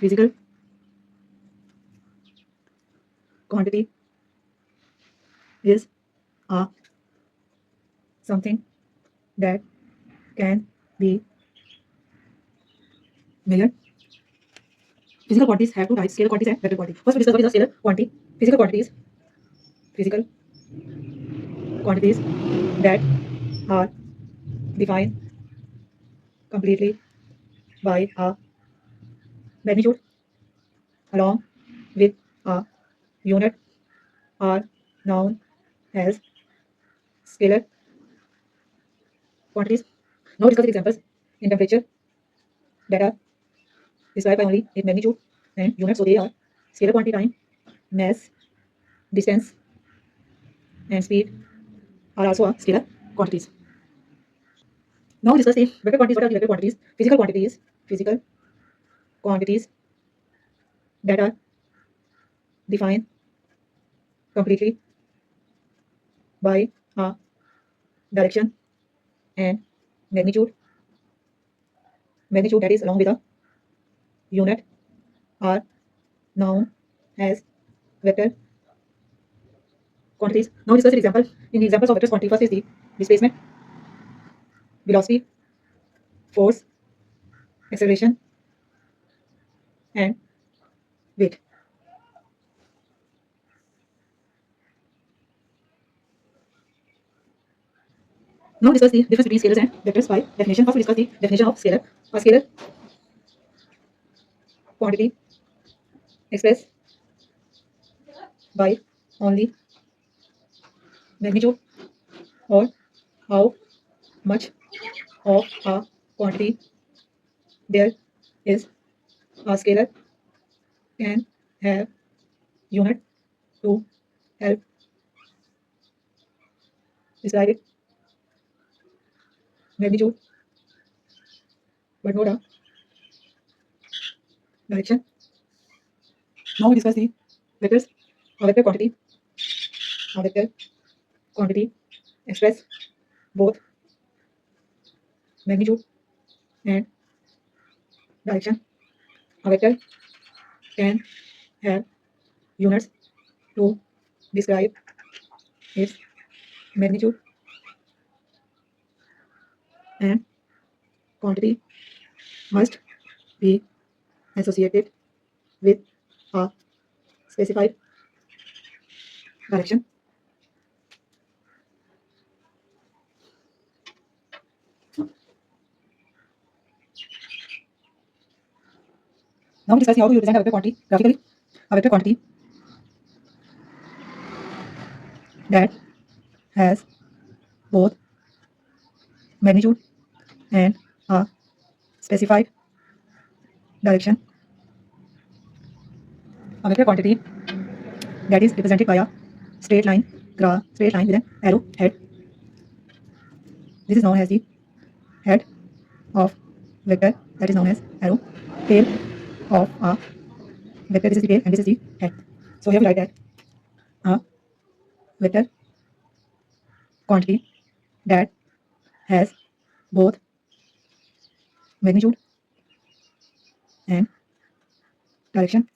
physical quantity is a something that can be measured. Physical quantities have two types: scalar quantities and vector quantities. First, we discuss what is a scalar quantity. Physical quantities that are defined completely by a magnitude along with a unit are known as scalar quantities. Now discuss examples in temperature that are described by only its magnitude and unit. So they are scalar quantity time, mass, distance, and speed are also a scalar quantities. Now discuss the vector quantities. What are the vector quantities? Physical quantities that are defined completely by a direction and magnitude. Magnitude that is along with a unit are known as vector quantities. Now discuss the example. In the examples of vector quantity, first is the displacement, velocity, force, acceleration, and weight. Now discuss the difference between scalars and vectors by definition. First, we discuss the definition of scalar. A scalar quantity expressed by only magnitude or how much of a quantity there is. A scalar can have unit to help describe it, magnitude, but not a direction. Now we discuss the vectors. A vector quantity. A vector quantity express both magnitude and direction. A vector can have units to describe its magnitude and quantity must be associated with a specified direction. Now we discuss how to represent a vector quantity graphically. A vector quantity that has both magnitude and a specified direction. A vector quantity that is represented by a straight line, straight line with an arrow head. This is known as the head of vector, that is known as arrow. Tail of a vector, this is the tail and this is the head. So here we write that a vector quantity that has both magnitude and direction.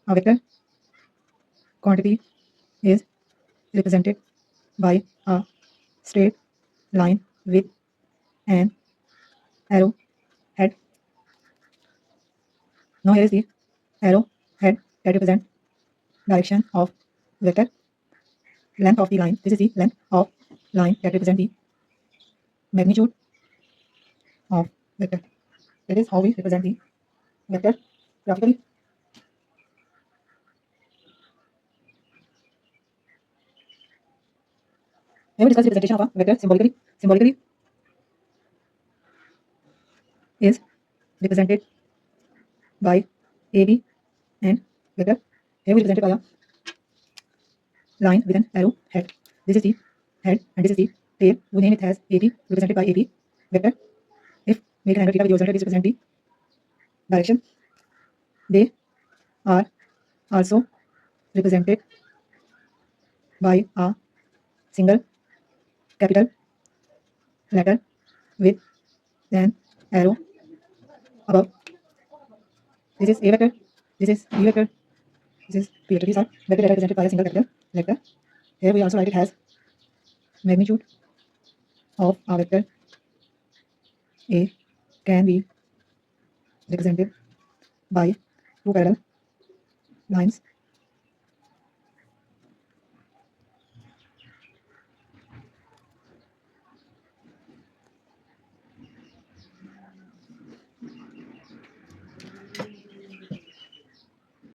A vector quantity is represented by a straight line with an arrow head. Now here is the arrow head that represents direction of vector. Length of the line, this is the length of line that represents the magnitude of vector. That is how we represent the vector graphically. Here we discuss the representation of a vector symbolically. Symbolically is represented by AB and vector. Here we represented by a line with an arrow head. This is the head and this is the tail. We name it as AB, represented by AB vector. If make an angle theta with the horizontal, this represent the direction. They are also represented by a single capital letter with an arrow above. This is A vector. This is B vector. This is P vector. These are vector data represented by a single capital vector. Here we also write it as magnitude of a vector A can be represented by two parallel lines